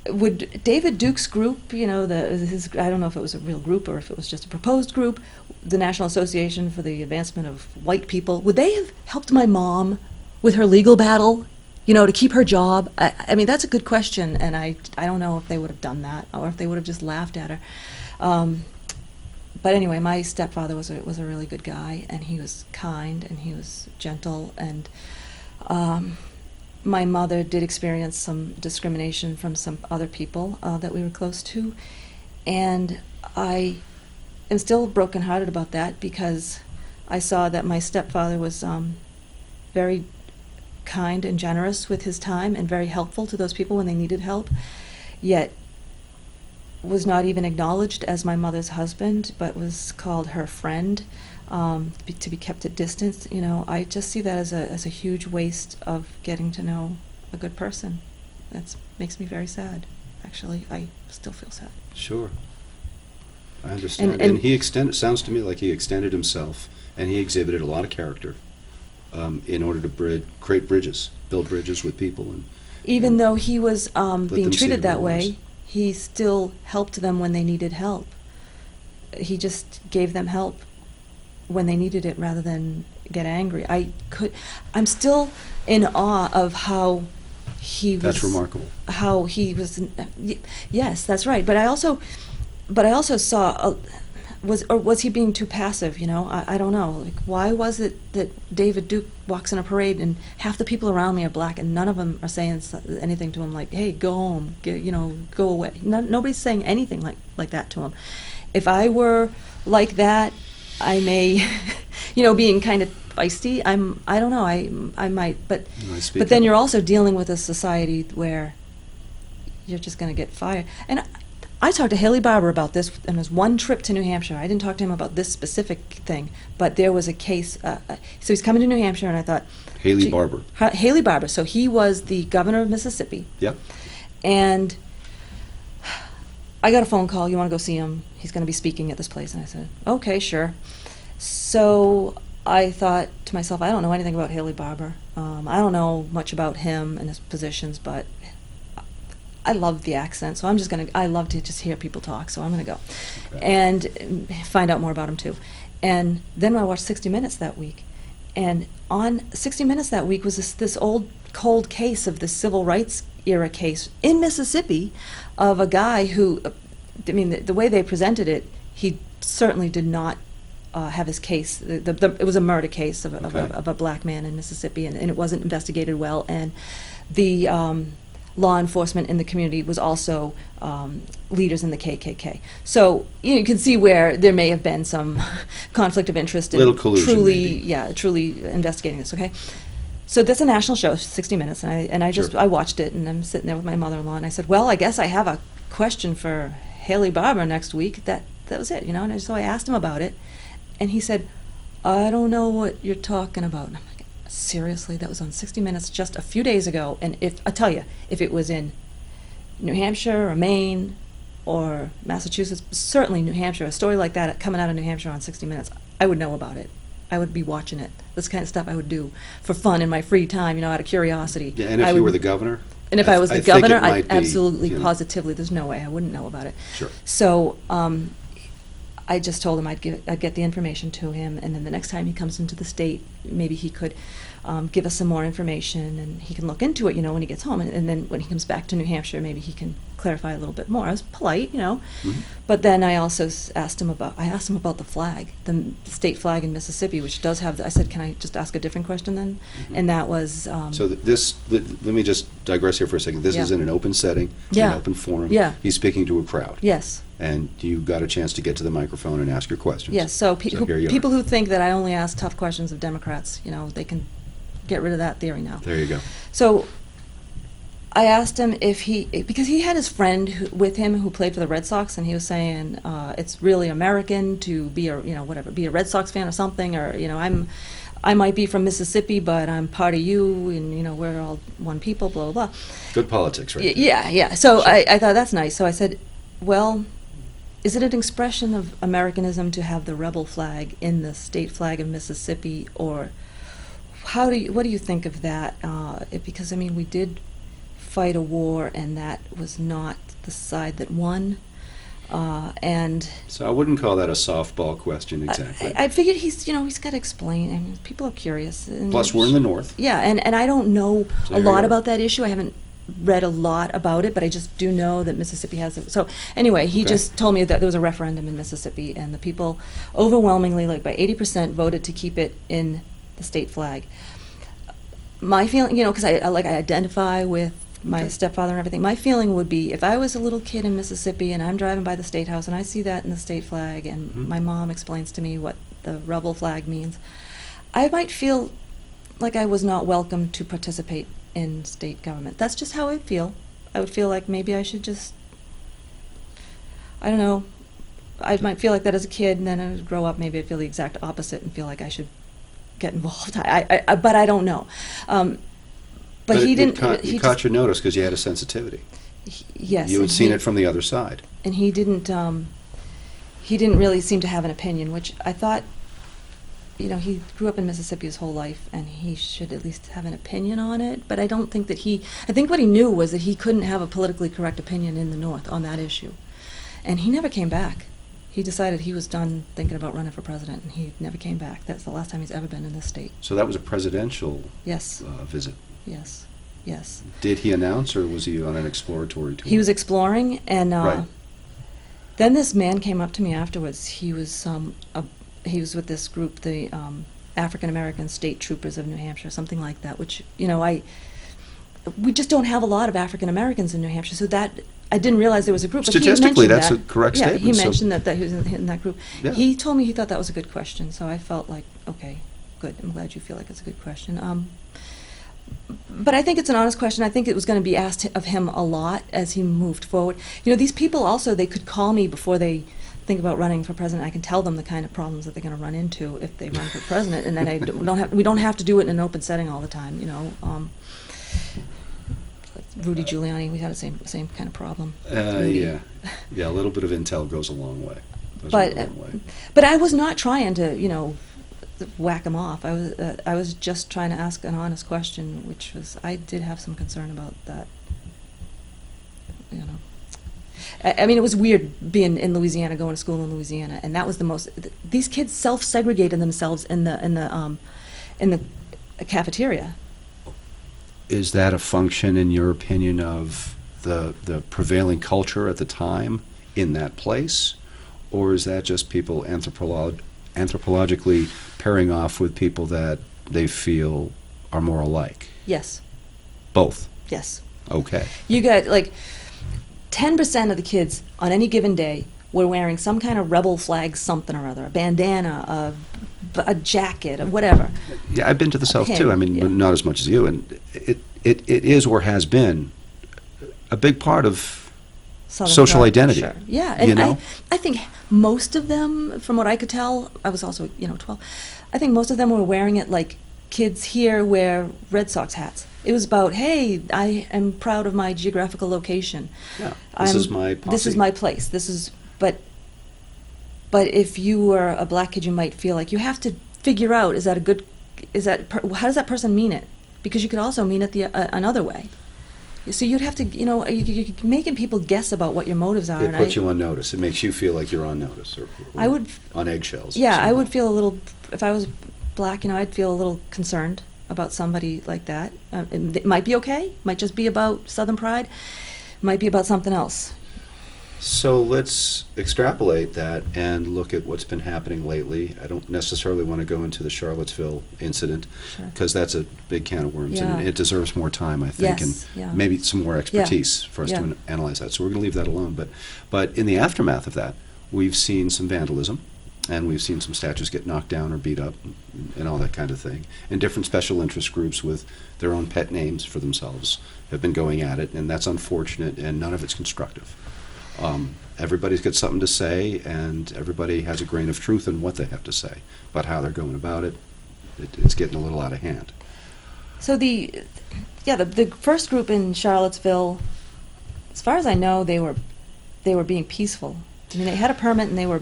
would David Duke's group, I don't know if it was a real group or if it was just a proposed group, the National Association for the Advancement of White People, would they have helped my mom with her legal battle, to keep her job? I mean, that's a good question, and I don't know if they would have done that or if they would have just laughed at her. But anyway, my stepfather was a really good guy, and he was kind, and he was gentle, and my mother did experience some discrimination from some other people that we were close to, and I am still brokenhearted about that because I saw that my stepfather was very kind and generous with his time and very helpful to those people when they needed help, yet was not even acknowledged as my mother's husband, but was called her friend, to be kept at distance. I just see that as a huge waste of getting to know a good person. That makes me very sad. Actually, I still feel sad. Sure. I understand. And he sounds to me like he extended himself, and he exhibited a lot of character in order to create bridges, build bridges with people. And even though he was being treated that way, he still helped them when they needed help. He just gave them help when they needed it rather than get angry. I'm still in awe of how he was. That's remarkable. How he was. Yes, that's right. But I also saw. Was he being too passive? I don't know. Like, why was it that David Duke walks in a parade and half the people around me are black and none of them are saying anything to him like, "Hey, go home, go away." Nobody's saying anything like that to him. if I were like that, I may, being kind of feisty, I don't know, I might, but then you're also dealing with a society where you're just going to get fired. And I talked to Haley Barbour about this, and it was one trip to New Hampshire. I didn't talk to him about this specific thing, but there was a case. So he's coming to New Hampshire, and I thought... Haley Barbour. Haley Barbour. So he was the governor of Mississippi. Yep. And I got a phone call, you want to go see him? He's going to be speaking at this place. And I said, okay, sure. So I thought to myself, I don't know anything about Haley Barbour. I don't know much about him and his positions, but I love the accent, so I love to just hear people talk, so I'm going to go. Okay. And find out more about him, too. And then I watched 60 Minutes that week. And on 60 Minutes that week was this old cold case of the civil rights era case in Mississippi of a guy who, the way they presented it, he certainly did not have his case. It was a murder case of a black man in Mississippi, and it wasn't investigated well. And the law enforcement in the community was also leaders in the KKK. So you can see where there may have been some conflict of interest in little collusion, truly investigating this. Okay, so that's a national show, 60 Minutes, and I watched it, and I'm sitting there with my mother-in-law, and I said, well, I guess I have a question for Haley Barbour next week. That was it, And so I asked him about it, and he said, I don't know what you're talking about. And I'm like, seriously, that was on 60 Minutes just a few days ago, and I tell you, if it was in New Hampshire or Maine or Massachusetts, certainly New Hampshire, a story like that coming out of New Hampshire on 60 Minutes, I would know about it. I would be watching it. This kind of stuff I would do for fun in my free time, out of curiosity. Yeah, and if you were the governor? And if I was the governor, absolutely, positively, there's no way I wouldn't know about it. Sure. So I just told him I'd get the information to him, and then the next time he comes into the state, maybe he could give us some more information, and he can look into it, when he gets home, and then when he comes back to New Hampshire, maybe he can clarify a little bit more. I was polite, Mm-hmm. But then I also asked him about the flag, the state flag in Mississippi, which does have. I said, can I just ask a different question then? Mm-hmm. And that was. So let me just digress here for a second. This is in an open setting, an open forum. Yeah. He's speaking to a crowd. Yes. And you got a chance to get to the microphone and ask your questions. Yes. So people who think that I only ask tough questions of Democrats, they can get rid of that theory now. There you go. So I asked him because he had his friend with him who played for the Red Sox, and he was saying it's really American to be be a Red Sox fan or something, or I might be from Mississippi, but I'm part of you, and we're all one people, blah blah blah. Good politics, right? Yeah. So sure. I thought that's nice. So I said, well, is it an expression of Americanism to have the rebel flag in the state flag of Mississippi, or what do you think of that? Because we did fight a war, and that was not the side that won. And so I wouldn't call that a softball question exactly. I figured he's got to explain. People are curious. Plus, we're in the North. Yeah, and I don't know a lot about that issue. I haven't read a lot about it, but I just do know that Mississippi has it. So anyway, he just told me that there was a referendum in Mississippi, and the people overwhelmingly, like by 80%, voted to keep it in the state flag. My feeling, because I identify with my stepfather and everything, my feeling would be, if I was a little kid in Mississippi and I'm driving by the State House and I see that in the state flag, and my mom explains to me what the rebel flag means, I might feel like I was not welcome to participate in state government. That's just how I'd feel. I would feel like maybe I should just, I don't know, I might feel like that as a kid, and then I would grow up, maybe I'd feel the exact opposite and feel like I should get involved. But I don't know. But he didn't. He caught your notice because you had a sensitivity. Yes. You had seen it from the other side. And he didn't. He didn't really seem to have an opinion, which I thought. He grew up in Mississippi his whole life, and he should at least have an opinion on it. But I don't think that I think what he knew was that he couldn't have a politically correct opinion in the North on that issue, and he never came back. He decided he was done thinking about running for president, and he never came back. That's the last time he's ever been in this state. So that was a presidential visit. Yes. Did he announce, or was he on an exploratory tour? He was exploring, and right. Then this man came up to me afterwards. He was with this group, the African American State Troopers of New Hampshire, something like that. Which we just don't have a lot of African Americans in New Hampshire, so that I didn't realize there was a group. But he Statistically, mentioned that's that. a correct Yeah, statement. he mentioned that he was in that group. Yeah. He told me he thought that was a good question, so I felt like, okay, good. I'm glad you feel like it's a good question. But I think it's an honest question. I think it was going to be asked of him a lot as he moved forward. These people also, they could call me before they think about running for president. I can tell them the kind of problems that they're going to run into if they run for president, and then we don't have to do it in an open setting all the time. Like Rudy Giuliani, we had the same kind of problem. Yeah, a little bit of intel goes a long way. But I was not trying to, whack him off. I was just trying to ask an honest question, which was, I did have some concern about that. I mean, it was weird being in Louisiana, going to school in Louisiana, and that was the most. These kids self-segregated themselves in the cafeteria. Is that a function, in your opinion, of the prevailing culture at the time in that place, or is that just people anthropologically pairing off with people that they feel are more alike? Yes. Both? Yes. Okay. You got, 10% of the kids on any given day were wearing some kind of rebel flag something or other, a bandana, a jacket, or whatever. Yeah, I've been to the South, too. I mean, not as much as you. And it is or has been a big part of Southern social pride, identity. Sure. Yeah, and I think most of them, from what I could tell, I was also 12. I think most of them were wearing it like kids here wear Red Sox hats. It was about, hey, I am proud of my geographical location. Yeah, this is my posse. This is my place. But if you were a black kid, you might feel like you have to figure out, how does that person mean it? Because you could also mean it another way. So you'd have to, you're making people guess about what your motives are. It puts you on notice. It makes you feel like you're on notice, or I would, on eggshells. Yeah, I would feel a little, if I was black, I'd feel a little concerned about somebody like that. It might be okay. It might just be about Southern pride. It might be about something else. So let's extrapolate that and look at what's been happening lately. I don't necessarily want to go into the Charlottesville incident, because that's a big can of worms, and it deserves more time, I think, and maybe some more expertise for us to analyze that. So we're going to leave that alone. But in the aftermath of that, we've seen some vandalism, and we've seen some statues get knocked down or beat up and all that kind of thing. And different special interest groups with their own pet names for themselves have been going at it, and that's unfortunate, and none of it's constructive. Everybody's got something to say, and everybody has a grain of truth in what they have to say. But how they're going about it, it's getting a little out of hand. So the first group in Charlottesville, as far as I know, they were being peaceful. I mean, they had a permit and they were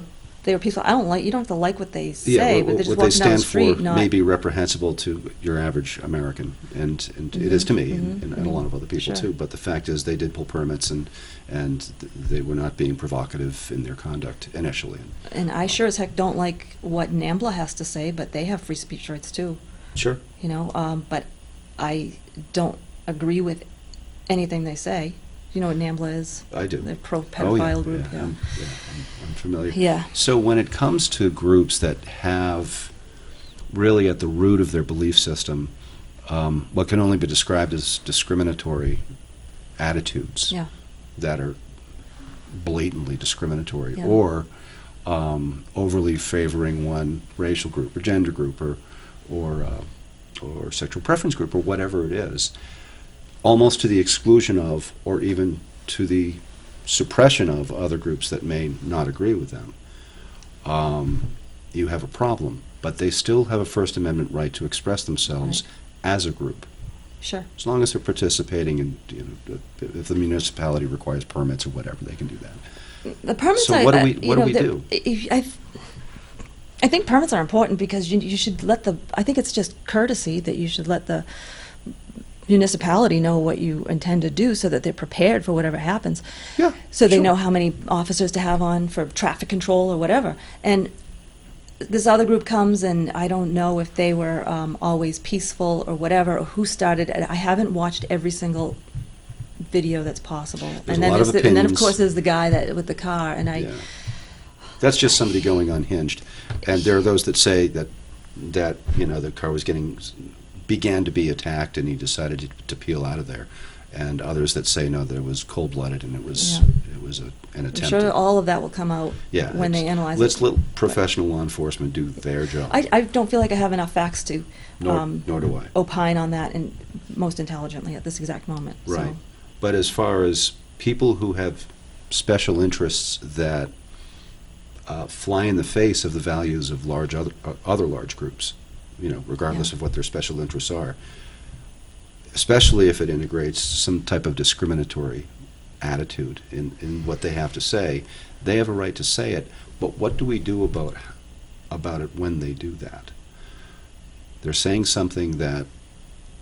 peaceful. You don't have to like what they say, but they're just walking down the street. What they stand for may be reprehensible to your average American, and it is to me, and a lot of other people too. But the fact is, they did pull permits, and they were not being provocative in their conduct initially. And I sure as heck don't like what NAMBLA has to say, but they have free speech rights too. Sure. But I don't agree with anything they say. You know what NAMBLA is? I do. The pro-pedophile group. Yeah, I'm familiar. Yeah. So when it comes to groups that have really at the root of their belief system what can only be described as discriminatory attitudes that are blatantly discriminatory, or overly favoring one racial group or gender group or sexual preference group or whatever it is, almost to the exclusion of, or even to the suppression of, other groups that may not agree with them, you have a problem. But they still have a First Amendment right to express themselves as a group. Sure. As long as they're participating in, if the municipality requires permits or whatever, they can do that. The permits. So what do we do? I think permits are important because you should let I think it's just courtesy that you should let the municipality know what you intend to do so that they're prepared for whatever happens. Yeah. So they know how many officers to have on for traffic control or whatever. And this other group comes, and I don't know if they were always peaceful or whatever, or who started it. I haven't watched every single video that's possible. There's a lot of opinions. And then of course there's the guy with the car, and that's just somebody going unhinged. And there are those that say that the car began to be attacked, and he decided to peel out of there. and others that say no, that it was cold-blooded and it was Yeah. an I'm attempt. sure all of that will come out Yeah, when they analyze let's it. let professional law enforcement do their job. I don't feel like I have enough facts to Nor do I. opine on that and most intelligently at this exact moment. Right. So, But as far as people who have special interests that fly in the face of the values of other large groups, regardless Yeah. of what their special interests are, especially if it integrates some type of discriminatory attitude in what they have to say, they have a right to say it. But what do we do about it when they do that? They're saying something that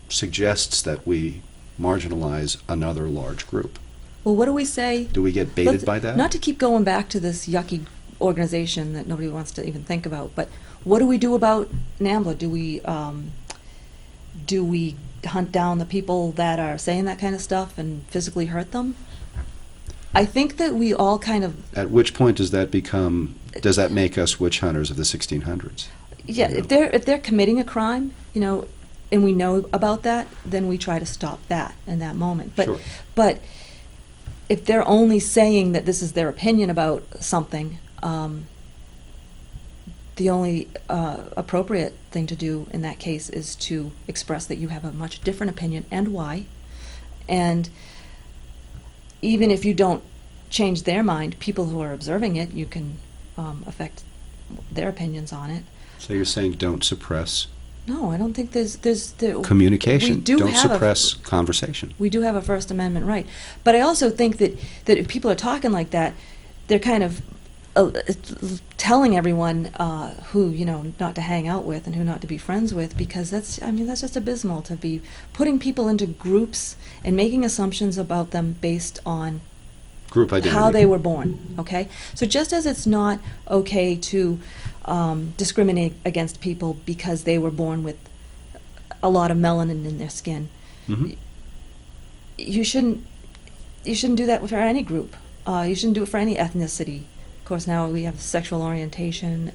suggests that we marginalize another large group. well, what do we say? Do we get baited by that? Not to keep going back to this yucky organization that nobody wants to even think about, but what do we do about NAMBLA? Do we hunt down the people that are saying that kind of stuff and physically hurt them? I think that we all kind of... At which point does that make us witch hunters of the 1600s? Yeah, if they're committing a crime, and we know about that, then we try to stop that in that moment. But Sure. but if they're only saying that this is their opinion about something, the only appropriate thing to do in that case is to express that you have a much different opinion and why. And even if you don't change their mind, people who are observing it, you can affect their opinions on it. So you're saying don't suppress No, I don't think there's communication. We do Don't have suppress conversation. We do have a First Amendment right, but I also think that if people are talking like that, they're kind of telling everyone who not to hang out with and who not to be friends with, because that's just abysmal to be putting people into groups and making assumptions about them based on Group identity. how they were born. Okay, so just as it's not okay to discriminate against people because they were born with a lot of melanin in their skin, Mhm. you shouldn't do that for any group. You shouldn't do it for any ethnicity. Of course, now we have sexual orientation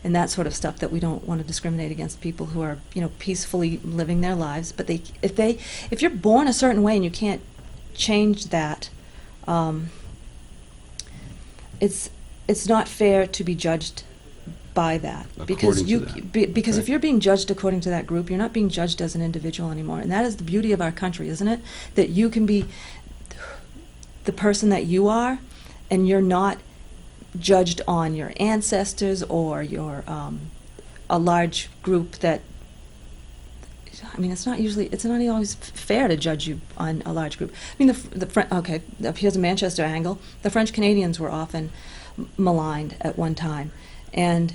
and that sort of stuff that we don't want to discriminate against people who are peacefully living their lives. But if you're born a certain way and you can't change that, it's not fair to be judged by that, because According to that. because Right. if you're being judged according to that group, you're not being judged as an individual anymore. And that is the beauty of our country, isn't it? That you can be the person that you are, and you're not judged on your ancestors or your a large group that. It's not always fair to judge you on a large group. Here's a Manchester angle. The French Canadians were often maligned at one time, and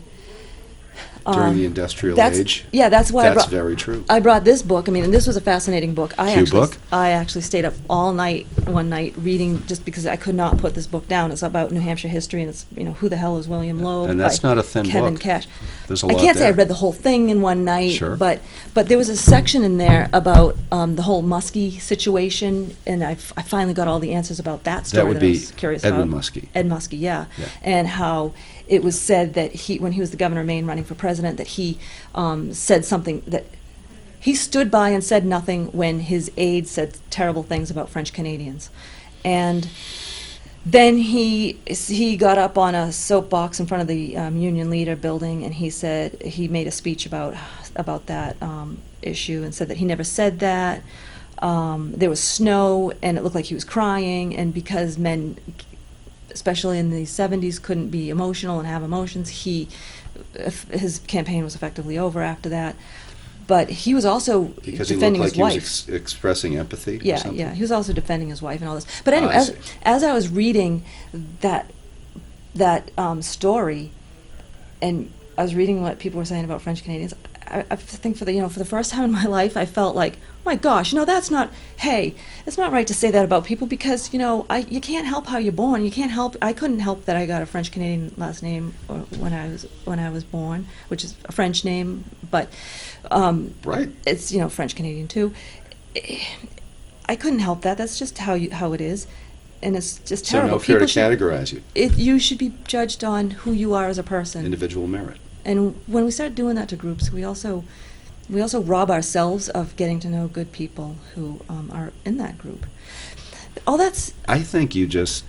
During the industrial age. Yeah, that's why That's very true. I brought this book. And this was a fascinating book. Book? I actually stayed up all night one night reading, just because I could not put this book down. It's about New Hampshire history, and it's who the hell is William Loeb? And that's by not a thin Kevin book. Cash. There's a I lot can't say I there. read the whole thing in one night, Sure. but there was a section in there about the whole Muskie situation, and I finally got all the answers about that story. That would I be was curious Edmund about. Muskie. Ed Muskie, yeah. Yeah. And how it was said that when he was the governor of Maine running for president, that he said something that he stood by and said nothing when his aide said terrible things about French Canadians. And then he got up on a soapbox in front of the Union Leader building, and he made a speech about that issue, and said that he never said that. There was snow, and it looked like he was crying, and because men, especially in the 70s, couldn't be emotional and have emotions, his campaign was effectively over after that. But he was also Because he defending looked his like he wife. was expressing empathy or Yeah, something? yeah. He was also defending his wife and all this. But anyway, I see. as I was reading that story, and I was reading what people were saying about French Canadians, I think for the first time in my life, I felt like, oh my gosh, it's not right to say that about people, because you can't help how you're born. You can't help. I couldn't help that I got a French Canadian last name when I was born, which is a French name, but Right. it's French Canadian too. I couldn't help that. That's just how it is, and it's just So terrible. no fair to People should- categorize you. You should be judged on who you are as a person. Individual merit. And when we start doing that to groups, we also we also rob ourselves of getting to know good people who are in that group. All that's... I think you just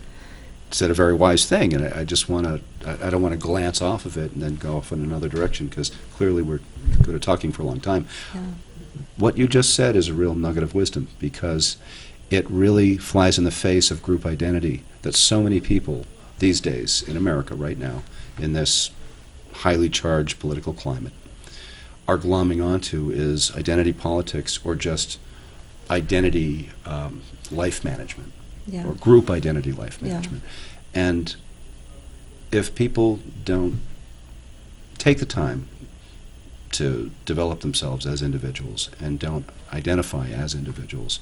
said a very wise thing, and I just want to, I don't want to glance off of it and then go off in another direction, because clearly we're good at talking for a long time. Yeah. What you just said is a real nugget of wisdom, because it really flies in the face of group identity that so many people these days in America right now, in this highly charged political climate, are glomming onto is identity politics, or just identity life management, Yeah. or group identity life Yeah. management. And if people don't take the time to develop themselves as individuals and don't identify as individuals,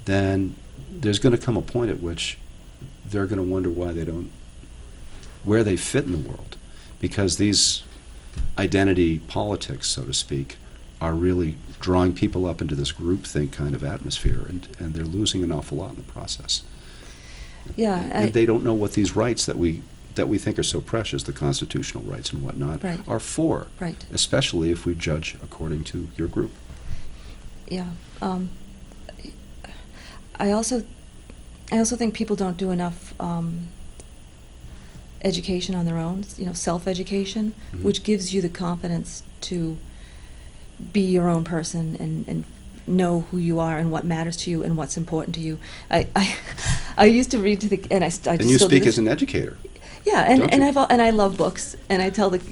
then there's going to come a point at which they're going to wonder why they don't, where they fit in the world, because these identity politics, so to speak, are really drawing people up into this groupthink kind of atmosphere, and they're losing an awful lot in the process. Yeah. And they don't know what these rights that we think are so precious, the constitutional rights and whatnot, Right. are for, Right. especially if we judge according to your group. Yeah. I also think people don't do enough education on their own, self-education, Mhm. which gives you the confidence to be your own person and know who you are and what matters to you and what's important to you. I used to read to the I just And you still do speak this. as an educator. Yeah, Don't you? and I love books, and I tell have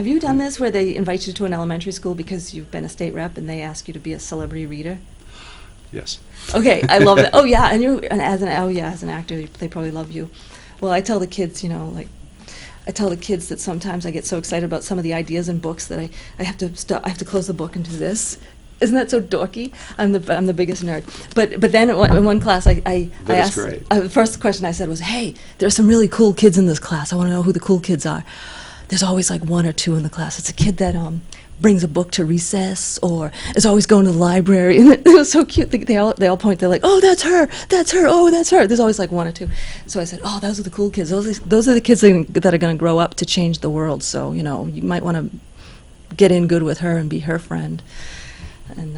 you done this where they invite you to an elementary school because you've been a state rep and they ask you to be a celebrity reader? Yes. Okay, I love that. Oh yeah, and as an actor, they probably love you. Well, I tell the kids, I tell the kids that sometimes I get so excited about some of the ideas in books that I have to stop. I have to close the book and do this. Isn't that so dorky? I'm the biggest nerd. But then in one class, I asked. Great. The first question I said was, "Hey, there's some really cool kids in this class. I want to know who the cool kids are." There's always like one or two in the class. It's a kid that brings a book to recess, or is always going to the library, and it was so cute. They all point. They're like, "Oh, that's her. Oh, that's her." There's always like one or two. So I said, "Oh, those are the cool kids. Those are the kids that are going to grow up to change the world. So you might want to get in good with her and be her friend." And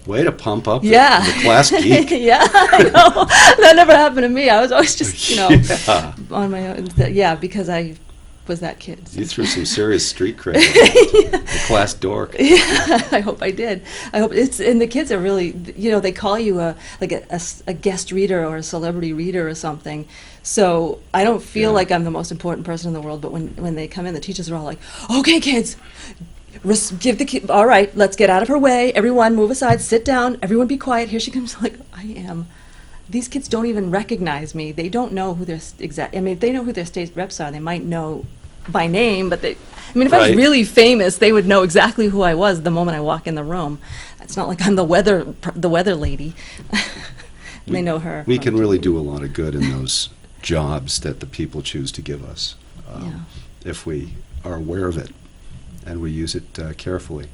Way to pump up yeah, the class geek. yeah, I know. That never happened to me. I was always just Yeah. on my own. Yeah, because I was that kid. You threw some serious street cred. The class dork. Yeah, I hope I did. I hope and the kids are really, they call you a guest reader or a celebrity reader or something. So I don't feel Yeah. like I'm the most important person in the world, but when they come in, the teachers are all like, "Okay, kids, give the kid, all right, let's get out of her way. Everyone move aside, sit down, everyone be quiet. Here she comes." Like, I am. These kids don't even recognize me. They don't know who their they know who their state reps are. They might know by name, but if I was Right. really famous, they would know exactly who I was the moment I walk in the room. It's not like I'm the weather lady. They know her. We can really do a lot of good in those jobs that the people choose to give us, if we are aware of it and we use it carefully.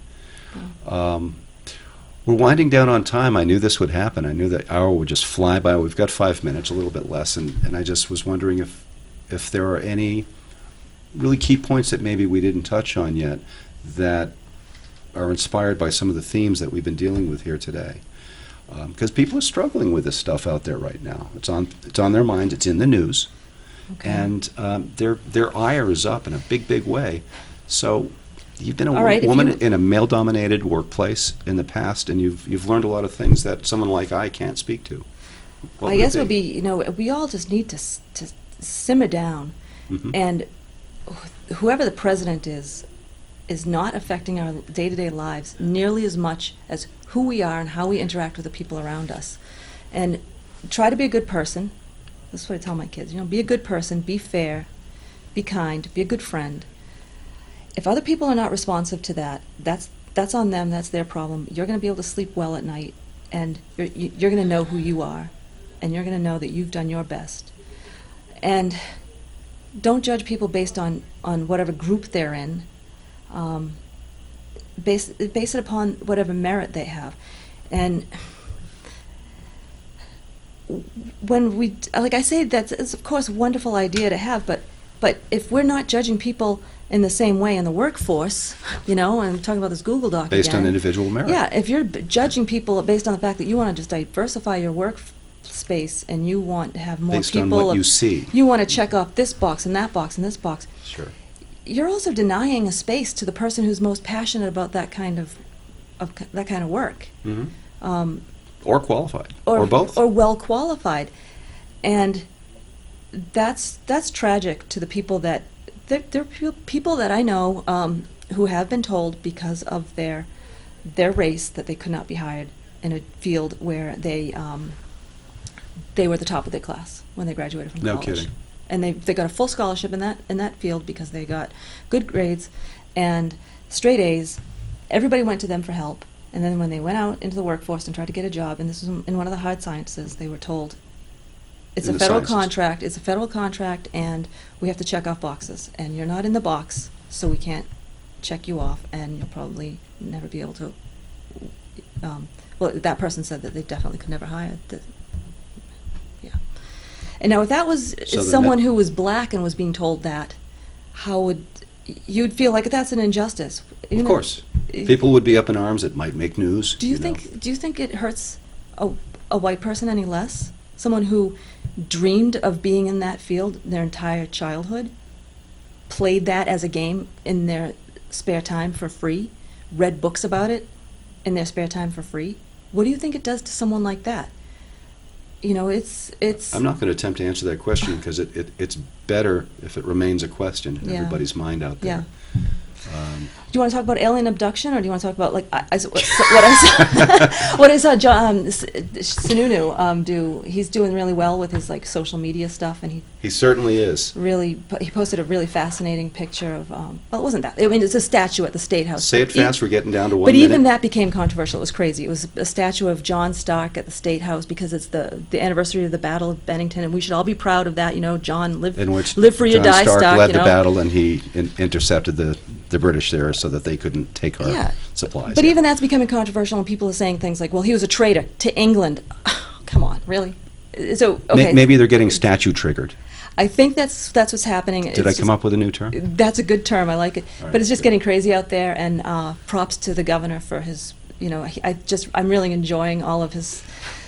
We're winding down on time. I knew this would happen. I knew that hour would just fly by. We've got 5 minutes, a little bit less, and I just was wondering if there are any really key points that maybe we didn't touch on yet that are inspired by some of the themes that we've been dealing with here today. Because people are struggling with this stuff out there right now. It's on their minds. It's in the news, Okay. and their ire is up in a big way. So you've been a All right, if woman you- in a male-dominated workplace in the past, and you've learned a lot of things that someone like I can't speak to. What I would guess it it would be, we all just need to simmer down, Mhm. and whoever the president is not affecting our day-to-day lives nearly as much as who we are and how we interact with the people around us. And try to be a good person. That's what I tell my kids. Be a good person, be fair, be kind, be a good friend. If other people are not responsive to that, that's on them, that's their problem. You're going to be able to sleep well at night, and you're going to know who you are, and you're going to know that you've done your best. And don't judge people based on whatever group they're in. Base it upon whatever merit they have. And when like I say, it's of course a wonderful idea to have, but But if we're not judging people in the same way in the workforce, and I'm talking about this Google Doc Based again. on individual merit. Yeah, if you're judging people based on the fact that you want to just diversify your workspace and you want to have more Based people. on what you see. You want to check off this box and that box and this box. Sure. You're also denying a space to the person who's most passionate about that kind of work. Mm-hmm. Or qualified. Or both. Or well qualified. And that's tragic to the people that there are people that I know who have been told because of their race that they could not be hired in a field where they were the top of their class when they graduated from college. No kidding. And they got a full scholarship in that field because they got good grades and straight A's. Everybody went to them for help. And then when they went out into the workforce and tried to get a job, and this was in one of the hard sciences, they were told, it's a federal contract, and we have to check off boxes. And you're not in the box, so we can't check you off, and you'll probably never be able to. Well, that person said that they definitely could never hire. Yeah. And now, if that was someone who was black and was being told that, how would you'd feel like that's an injustice? Of course, people would be up in arms. It might make news. Do you think it hurts a white person any less? Someone who dreamed of being in that field their entire childhood, played that as a game in their spare time for free, read books about it in their spare time for free. What do you think it does to someone like that? It's. I'm not going to attempt to answer that question because it's better if it remains a question in everybody's mind out there. Yeah. Do you want to talk about alien abduction, or do you want to talk about what I saw John Sununu do? He's doing really well with his social media stuff, and he certainly is. He posted a really fascinating picture of well, it wasn't that. I mean, it's a statue at the State House. Say it fast. We're getting down to 1 minute. But even minute. that became controversial. It was crazy. It was a statue of John Stark at the State House because it's the anniversary of the Battle of Bennington, and we should all be proud of that. John live for you, die, Stark Stark. led the battle, and he intercepted the British there so that they couldn't take our supplies. But even that's becoming controversial, and people are saying things like, well, he was a traitor to England. Come on, really? So, okay. Maybe they're getting statue triggered. I think that's what's happening. Did I come up with a new term? That's a good term. I like it. Right, but it's just getting crazy out there, and props to the governor for his, I'm really enjoying all of his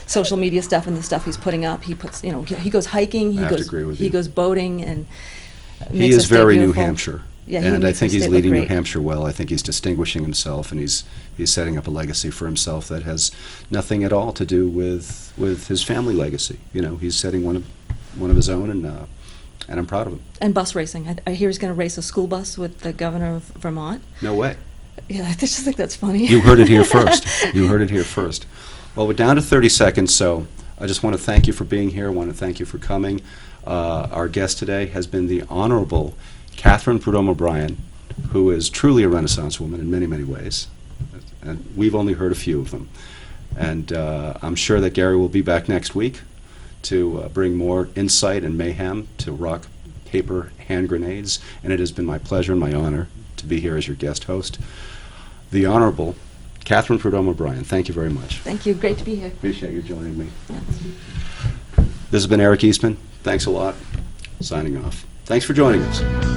social media stuff and the stuff he's putting up. He puts, he goes hiking, he goes boating, and he is very New Hampshire. Yeah, and I think he's leading New Hampshire well. I think he's distinguishing himself, and he's setting up a legacy for himself that has nothing at all to do with his family legacy. He's setting one of his own, and I'm proud of him. And bus racing. I hear he's going to race a school bus with the governor of Vermont. No way. Yeah, I just think that's funny. You heard it here first. Well, we're down to 30 seconds, so I just want to thank you for being here. I want to thank you for coming. Our guest today has been the Honorable Katherine Prudhomme O'Brien, who is truly a Renaissance woman in many, many ways. And we've only heard a few of them. And I'm sure that Gary will be back next week to bring more insight and mayhem to rock, paper, hand grenades. And it has been my pleasure and my honor to be here as your guest host. The Honorable Katherine Prudhomme O'Brien, thank you very much. Thank you. Great to be here. Appreciate you joining me. Yeah. This has been Eric Eastman. Thanks a lot. Signing off. Thanks for joining us.